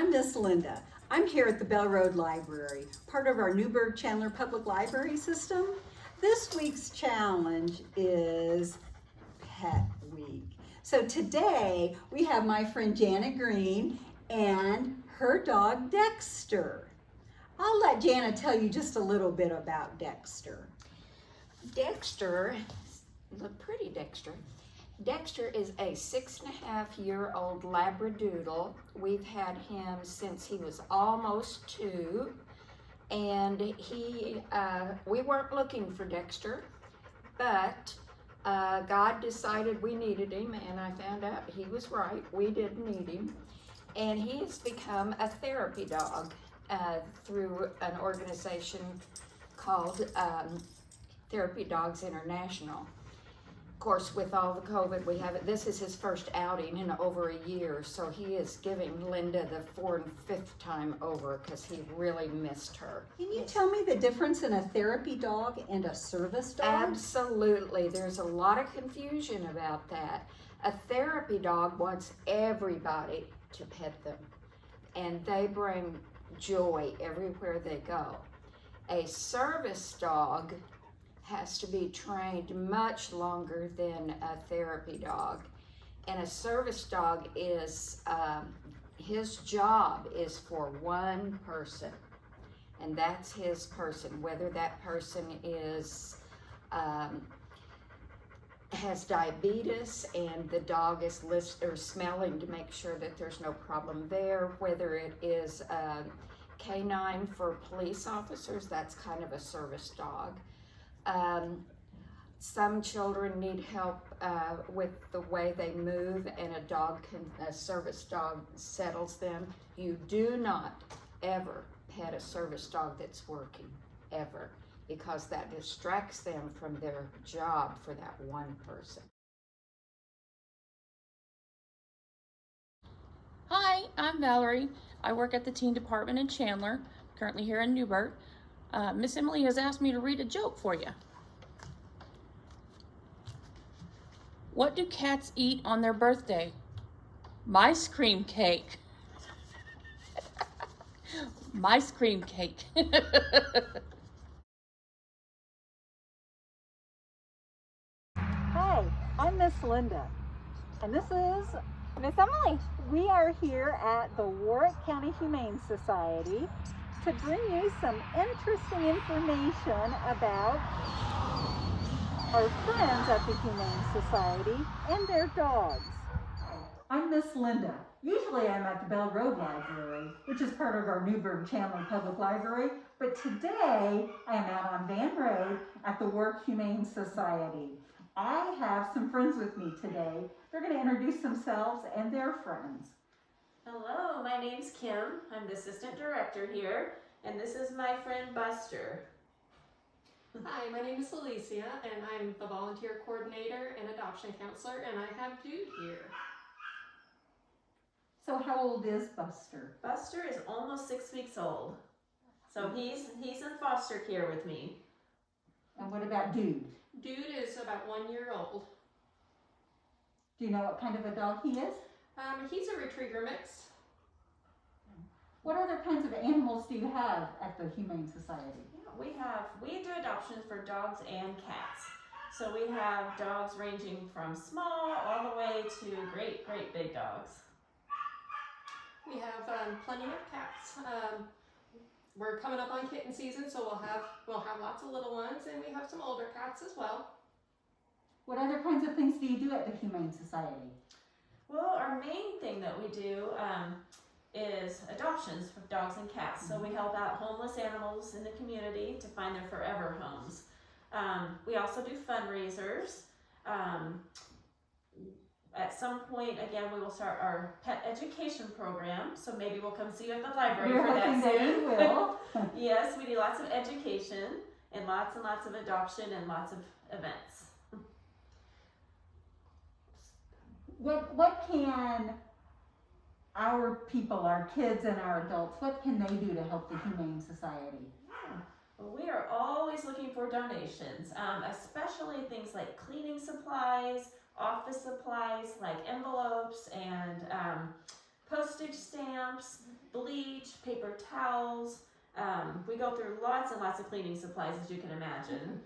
I'm Miss Linda. I'm here at the Bell Road Library, part of our Newburgh-Chandler Public Library system. This week's challenge is Pet Week. So today we have my friend Jana Green and her dog Dexter. I'll let Jana tell you just a little bit about Dexter. Dexter, look pretty Dexter. Dexter is a 6.5-year-old Labradoodle. We've had him since he was almost 2, and we weren't looking for Dexter, but God decided we needed him, and I found out he was right. We didn't need him, and he has become a therapy dog through an organization called Therapy Dogs International. Of course, with all the COVID we have, this is his first outing in over a year, so he is giving Linda the 4th and 5th time over because he really missed her. Can you tell me the difference in a therapy dog and a service dog? Absolutely. There's a lot of confusion about that. A therapy dog wants everybody to pet them, and they bring joy everywhere they go. A service dog has to be trained much longer than a therapy dog. And a service dog is, his job is for one person. And that's his person, whether that person is, has diabetes and the dog is smelling to make sure that there's no problem there, whether it is a canine for police officers, that's kind of a service dog. Some children need help with the way they move, and a service dog settles them. You do not ever pet a service dog that's working, ever, because that distracts them from their job for that one person. Hi, I'm Valerie. I work at the teen department in Chandler, currently here in Newburgh. Miss Emily has asked me to read a joke for you. What do cats eat on their birthday? Mice cream cake. Mice cream cake. Hi, I'm Miss Linda, and this is Miss Emily. We are here at the Warrick County Humane Society to bring you some interesting information about our friends at the Humane Society and their dogs. I'm Miss Linda. Usually I'm at the Bell Road Library, which is part of our Newburgh-Chandler Public Library, but today I am out on Van Road at the Warrick Humane Society. I have some friends with me today. They're going to introduce themselves and their friends. Hello, my name's Kim. I'm the assistant director here, and this is my friend Buster. Hi, my name is Alicia, and I'm the volunteer coordinator and adoption counselor, and I have Jude here. So how old is Buster? Buster is almost 6 weeks old, so he's in foster care with me. And what about Dude? Dude is about 1 year old. Do you know what kind of a dog he is? He's a retriever mix. What other kinds of animals do you have at the Humane Society? We do adoptions for dogs and cats. So we have dogs ranging from small all the way to great big dogs. We have plenty of cats. We're coming up on kitten season, so we'll have lots of little ones, and we have some older cats as well. What other kinds of things do you do at the Humane Society? Well, our main thing that we do is adoptions for dogs and cats. So we help out homeless animals in the community to find their forever homes. We also do fundraisers. At some point, again, we will start our pet education program. So maybe we'll come see you at the library for that soon. That will. Yes, we do lots of education and lots of adoption and lots of events. What can our people, our kids and our adults, what can they do to help the Humane Society? Well, we are always looking for donations, especially things like cleaning supplies, office supplies like envelopes and postage stamps. stamps, bleach, paper towels. We go through lots and lots of cleaning supplies, as you can imagine.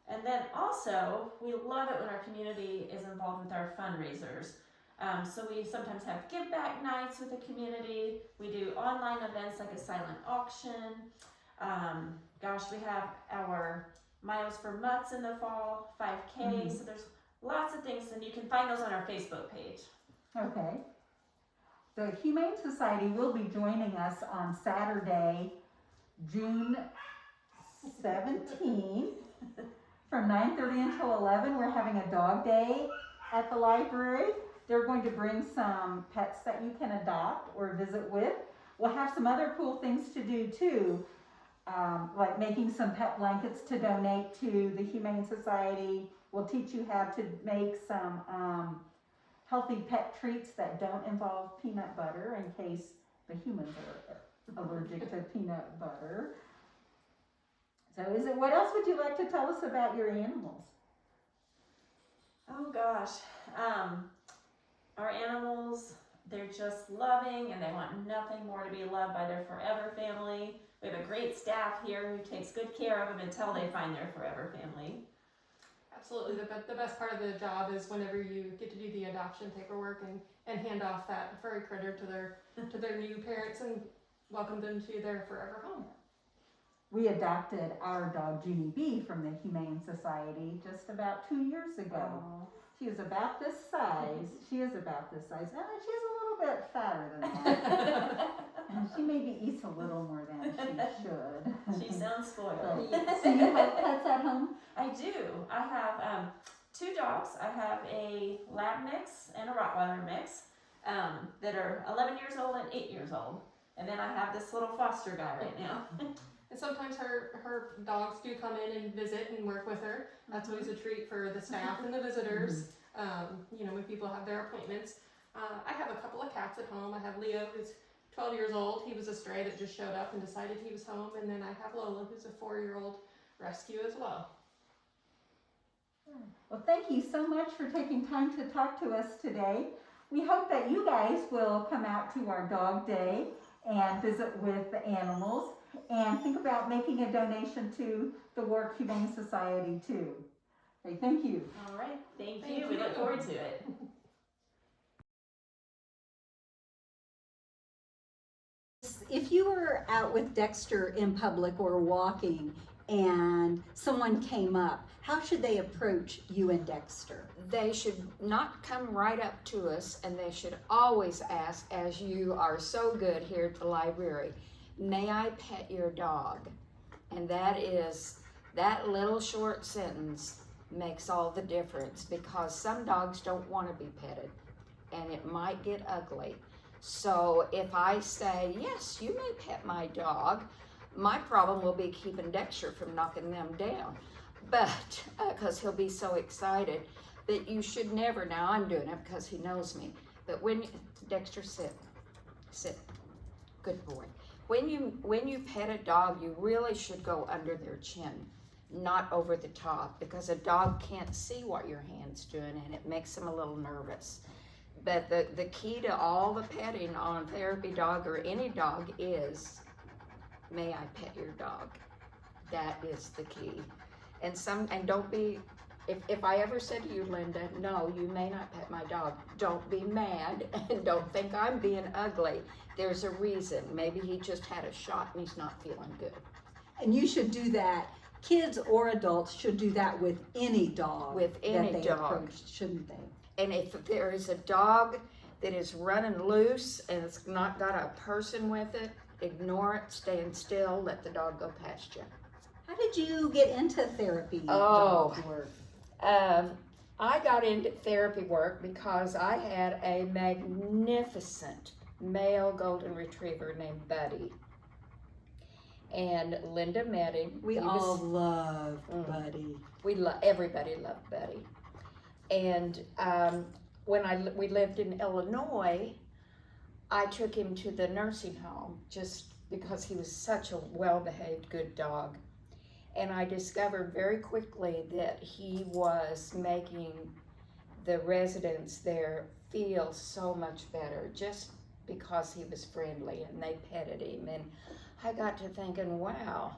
And then also, we love it when our community is involved with our fundraisers. So we sometimes have give back nights with the community. We do online events like a silent auction. We have our Miles for Mutts in the fall, 5K. So there's lots of things, and you can find those on our Facebook page. Okay. The Humane Society will be joining us on Saturday, June 17th from 9:30 until 11. We're having a dog day at the library. They're going to bring some pets that you can adopt or visit with. We'll have some other cool things to do too, like making some pet blankets to donate to the Humane Society. We'll teach you how to make some healthy pet treats that don't involve peanut butter in case the humans are allergic to peanut butter. So what else would you like to tell us about your animals? Oh gosh. Our animals, they're just loving and they want nothing more to be loved by their forever family. We have a great staff here who takes good care of them until they find their forever family. Absolutely. The best part of the job is whenever you get to do the adoption paperwork and hand off that furry critter to their new parents and welcome them to their forever home. We adopted our dog Junie B from the Humane Society just about 2 years ago. Aww. She is about this size. She is about this size. She's a little bit fatter than that. And she maybe eats a little more than she should. She sounds spoiled. So you have pets at home? I do. I have 2 dogs. I have a lab mix and a Rottweiler mix that are 11 years old and 8 years old. And then I have this little foster guy right now. And sometimes her dogs do come in and visit and work with her. That's always a treat for the staff and the visitors, when people have their appointments. I have a couple of cats at home. I have Leo, who's 12 years old. He was a stray that just showed up and decided he was home. And then I have Lola, who's a 4-year-old rescue as well. Well, thank you so much for taking time to talk to us today. We hope that you guys will come out to our dog day and visit with the animals and think about making a donation to the Warrick Humane Society too. Okay, thank you. All right. Thank you. We look forward to it. If you were out with Dexter in public or walking and someone came up, how should they approach you and Dexter? They should not come right up to us, and they should always ask, as you are so good here at the library, may I pet your dog? And that little short sentence makes all the difference, because some dogs don't want to be petted and it might get ugly. So if I say, yes, you may pet my dog, my problem will be keeping Dexter from knocking them down. But, because he'll be so excited. But you should never, now I'm doing it because he knows me, but Dexter, sit, good boy. When you pet a dog, you really should go under their chin, not over the top, because a dog can't see what your hand's doing and it makes them a little nervous. But the key to all the petting on a therapy dog or any dog is, may I pet your dog? That is the key. And don't be, if I ever said to you, Linda, no, you may not pet my dog, don't be mad and don't think I'm being ugly. There's a reason. Maybe he just had a shot and he's not feeling good. And you should do that. Kids or adults should do that with any dog. With any that they dog. approach, shouldn't they? And if there is a dog that is running loose and it's not got a person with it, ignore it, stand still, let the dog go past you. How did you get into therapy Oh. dog work? I got into therapy work because I had a magnificent male golden retriever named Buddy. And Linda met him. We all love Buddy. Everybody loved Buddy. And when we lived in Illinois, I took him to the nursing home just because he was such a well-behaved, good dog. And I discovered very quickly that he was making the residents there feel so much better, just because he was friendly, and they petted him. And I got to thinking, wow,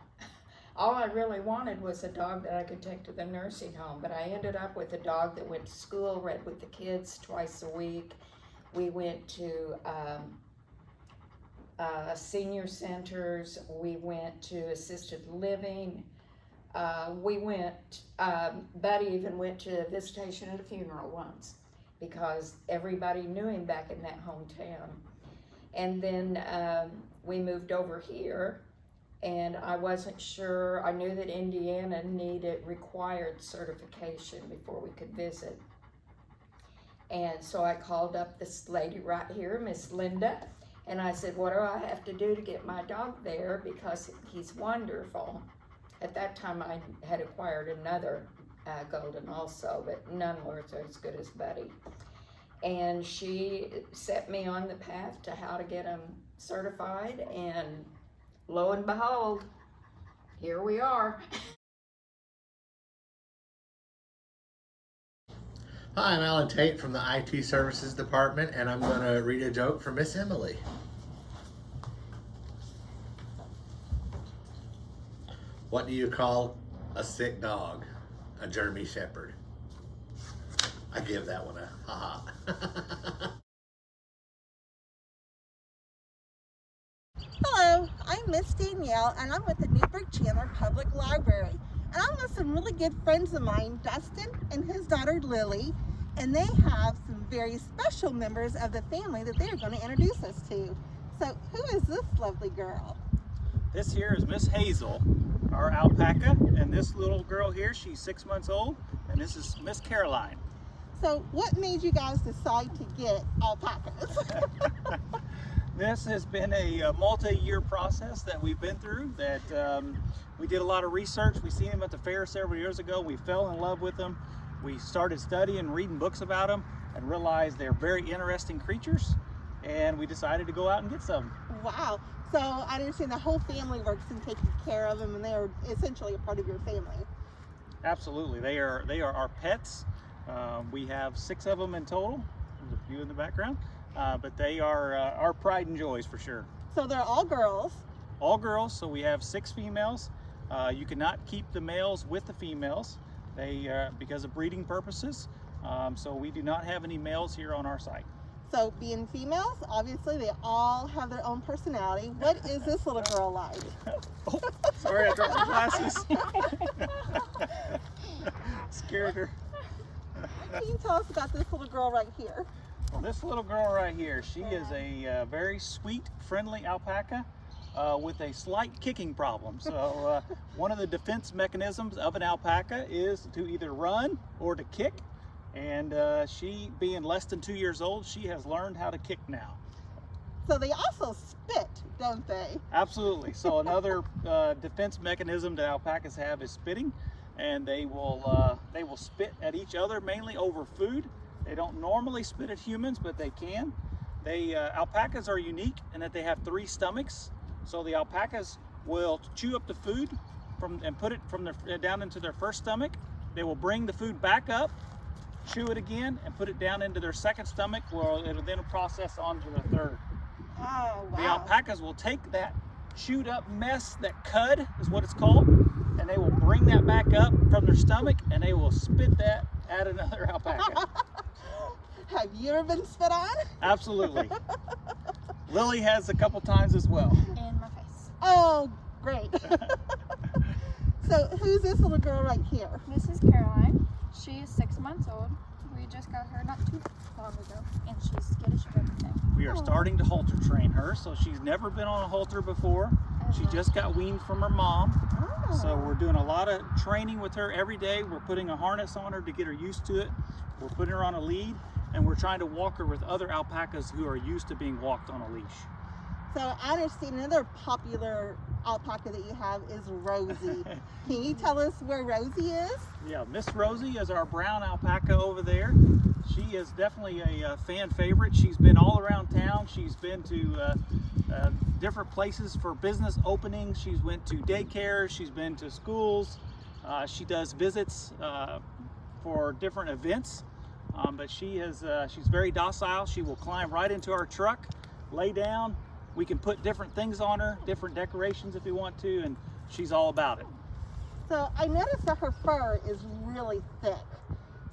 all I really wanted was a dog that I could take to the nursing home. But I ended up with a dog that went to school, read with the kids twice a week. We went to senior centers. We went to assisted living. Buddy even went to a visitation at a funeral once because everybody knew him back in that hometown. And then we moved over here, and I wasn't sure. I knew that Indiana required certification before we could visit. And so I called up this lady right here, Miss Linda, and I said, what do I have to do to get my dog there, because he's wonderful. At that time I had acquired another golden also, but none were as good as Buddy. And she set me on the path to how to get him certified, and lo and behold, here we are. Hi, I'm Alan Tate from the IT Services Department, and I'm going to read a joke for Miss Emily. What do you call a sick dog? A German Shepherd. I give that one a ha-ha. Hello, I'm Miss Danielle, and I'm with the Newburgh-Chandler Public Library. And I'm with some really good friends of mine, Dustin and his daughter Lily, and they have some very special members of the family that they are going to introduce us to. So who is this lovely girl? This here is Miss Hazel, our alpaca, and this little girl here, she's 6 months old, and this is Miss Caroline. So what made you guys decide to get alpacas? This has been a multi-year process that we've been through. We did a lot of research. We seen them at the fair several years ago. We fell in love with them. We started studying and reading books about them and realized they're very interesting creatures, and we decided to go out and get some. Wow. So I understand the whole family works in taking care of them, and they are essentially a part of your family. Absolutely. They are our pets. We have 6 of them in total. There's a few in the background. But they are our pride and joys for sure. So they're all girls. All girls, so we have 6 females. You cannot keep the males with the females, because of breeding purposes. So we do not have any males here on our site. So being females, obviously they all have their own personality. What is this little girl like? Oh, sorry, I dropped my glasses. Scared her. What can you tell us about this little girl right here? Well, this little girl right here, she is a very sweet, friendly alpaca with a slight kicking problem. So one of the defense mechanisms of an alpaca is to either run or to kick. And she, being less than 2 years old, she has learned how to kick now. So they also spit, don't they? Absolutely. So another defense mechanism that alpacas have is spitting, and they will spit at each other, mainly over food. They don't normally spit at humans, but they can. Alpacas are unique in that they have 3 stomachs. So the alpacas will chew up the food and put it down into their first stomach. They will bring the food back up, chew it again, and put it down into their second stomach, where it'll then process on to the third. Oh, wow. The alpacas will take that chewed up mess, that cud is what it's called, and they will bring that back up from their stomach, and they will spit that at another alpaca. Have you ever been spit on? Absolutely. Lily has a couple times as well. In my face. Oh, great. So who's this little girl right here? This is Caroline. She is 6 months old. We just got her not too long ago, and she's skittish of everything. We are starting to halter train her, so she's never been on a halter before. She just got weaned from her mom. Oh. So we're doing a lot of training with her every day. We're putting a harness on her to get her used to it. We're putting her on a lead, and we're trying to walk her with other alpacas who are used to being walked on a leash. So I understand another popular alpaca that you have is Rosie. Can you tell us where Rosie is? Yeah, Miss Rosie is our brown alpaca over there. She is definitely a fan favorite. She's been all around town. She's been to different places for business openings. She's went to daycare. She's been to schools. She does visits for different events. But she's very docile. She will climb right into our truck. lay down. We can put different things on her, different decorations if we want to, and she's all about it. So I noticed that her fur is really thick.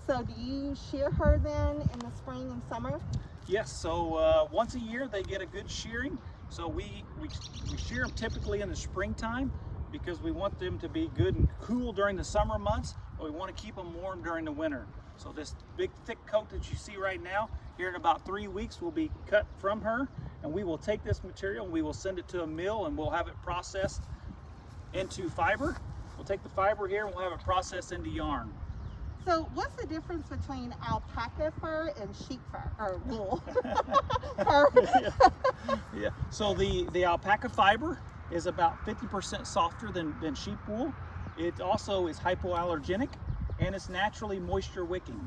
So do you shear her then in the spring and summer? Yes, so once a year they get a good shearing. So we shear them typically in the springtime because we want them to be good and cool during the summer months, but we want to keep them warm during the winter. So this big thick coat that you see right now, here in about 3 weeks will be cut from her, and we will take this material and we will send it to a mill and we'll have it processed into fiber. We'll take the fiber here and we'll have it processed into yarn. So what's the difference between alpaca fur and sheep fur, or wool? Fur. Yeah. So the alpaca fiber is about 50% softer than sheep wool. It also is hypoallergenic and it's naturally moisture wicking.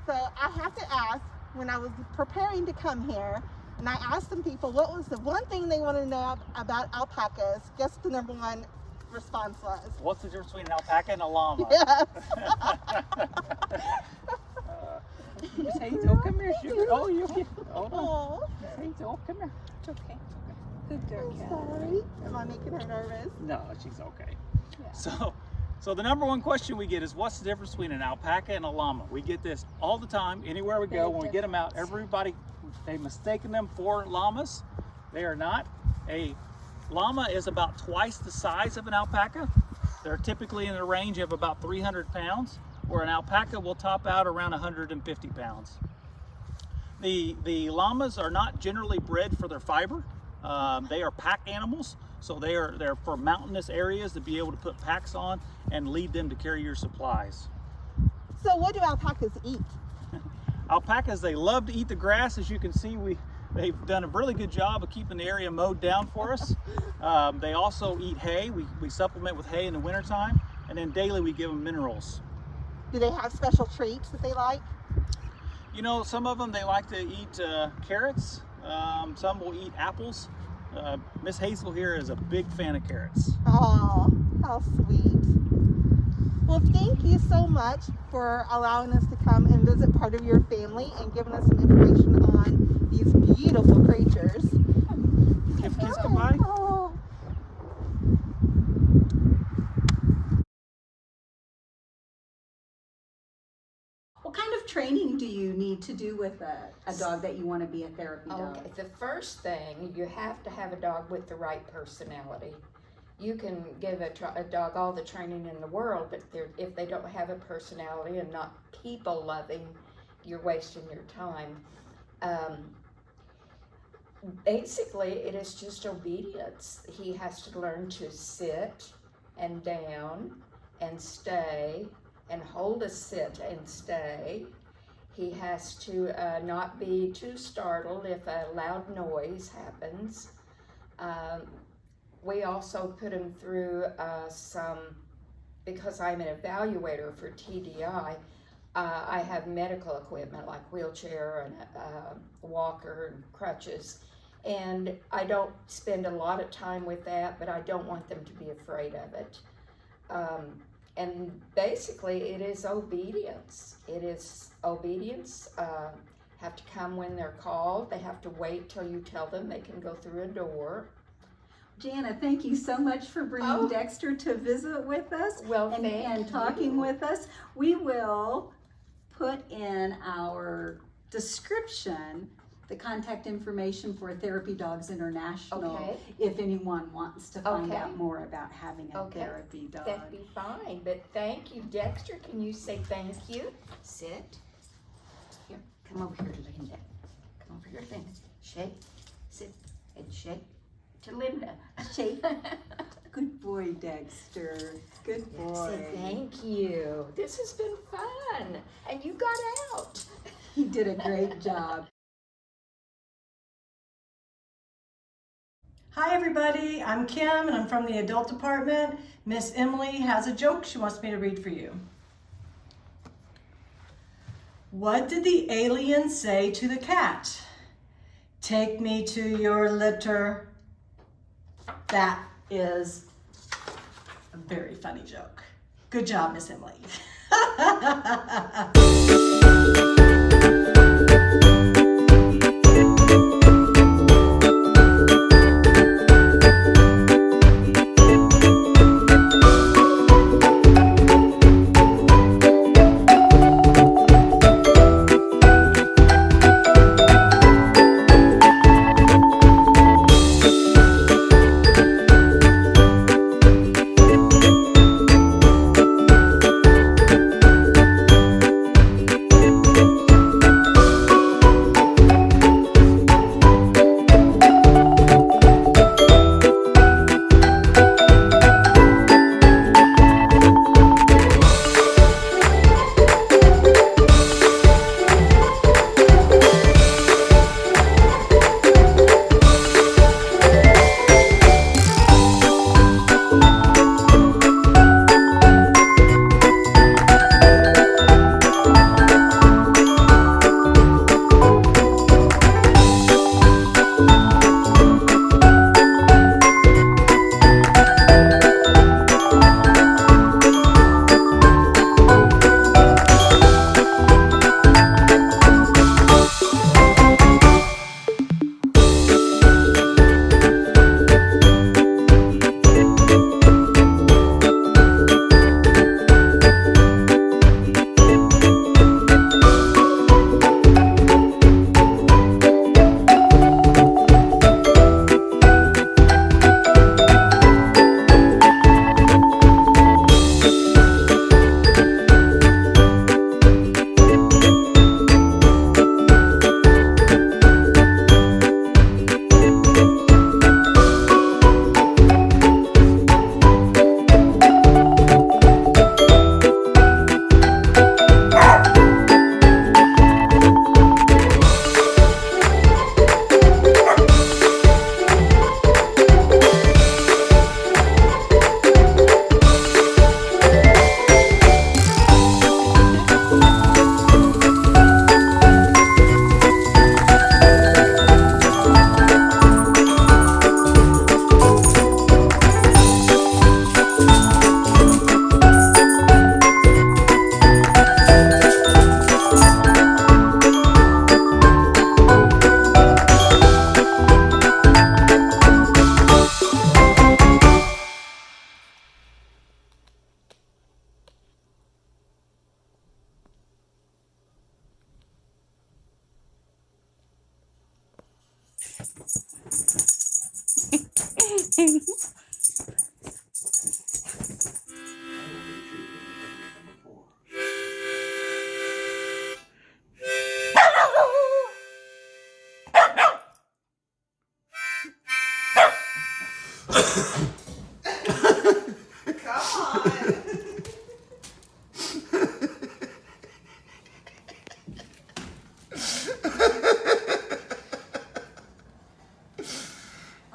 So I have to ask, when I was preparing to come here, and I asked some people what was the one thing they want to know about alpacas, guess the number one response was? What's the difference between an alpaca and a llama? Yes. Miss Hazel, come here. Sugar. Oh, you can. Oh, Oh, Miss Hazel, come here. It's okay. Good girl, I'm cat. sorry. Am I making her nervous? No, she's okay. Yeah. So the number one question we get is, what's the difference between an alpaca and a llama? We get this all the time, anywhere we go. Big When we get them out, everybody, they've mistaken them for llamas. They are not. A llama is about twice the size of an alpaca. They're typically in the range of about 300 pounds, where an alpaca will top out around 150 pounds. The llamas are not generally bred for their fiber. They are pack animals, so they're for mountainous areas to be able to put packs on and lead them to carry your supplies. So what do alpacas eat? Alpacas, they love to eat the grass. As you can see, they've done a really good job of keeping the area mowed down for us. They also eat hay. We supplement with hay in the wintertime, and then daily we give them minerals. Do they have special treats that they like? You know, some of them, they like to eat carrots. Some will eat apples. Miss Hazel here is a big fan of carrots. Oh, how sweet. Well, thank you so much for allowing us to come and visit part of your family and giving us some information on these beautiful creatures. Give kids goodbye. Oh. What kind of training do you need to do with a dog that you want to be a therapy dog? Okay, the first thing, you have to have a dog with the right personality. You can give a dog all the training in the world, but if they don't have a personality and not people loving, you're wasting your time. Basically, it is just obedience. He has to learn to sit and down and stay and hold a sit and stay. He has to not be too startled if a loud noise happens. We also put him through because I'm an evaluator for TDI, I have medical equipment like wheelchair and walker and crutches. And I don't spend a lot of time with that, but I don't want them to be afraid of it. And basically it is obedience. It is obedience. Have to come when they're called. They have to wait till you tell them they can go through a door. Jana, thank you so much for bringing Dexter to visit with us and talking with us. We will put in our description the contact information for Therapy Dogs International if anyone wants to find out more about having a therapy dog. That'd be fine, but thank you. Dexter, can you say thank you? Sit. Here, come over here, Linda. Come over here, Linda. Shake, sit, and shake to Linda. Shake. Good boy, Dexter. Good boy. Say thank you. This has been fun, and you got out. He did a great job. Hi everybody, I'm Kim and I'm from the adult department. Miss Emily has a joke she wants me to read for you. What did the alien say to the cat? Take me to your litter. That is a very funny joke. Good job, Miss Emily.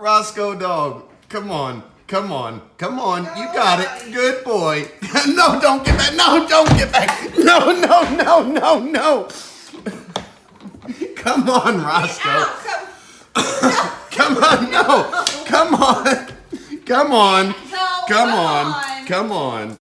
Roscoe dog, come on, come on, come on, you got it, good boy. No, don't get back, no, don't get back, no, no, no, no, no. Come on, Roscoe. Come on, no, come on, come on, come on, come on.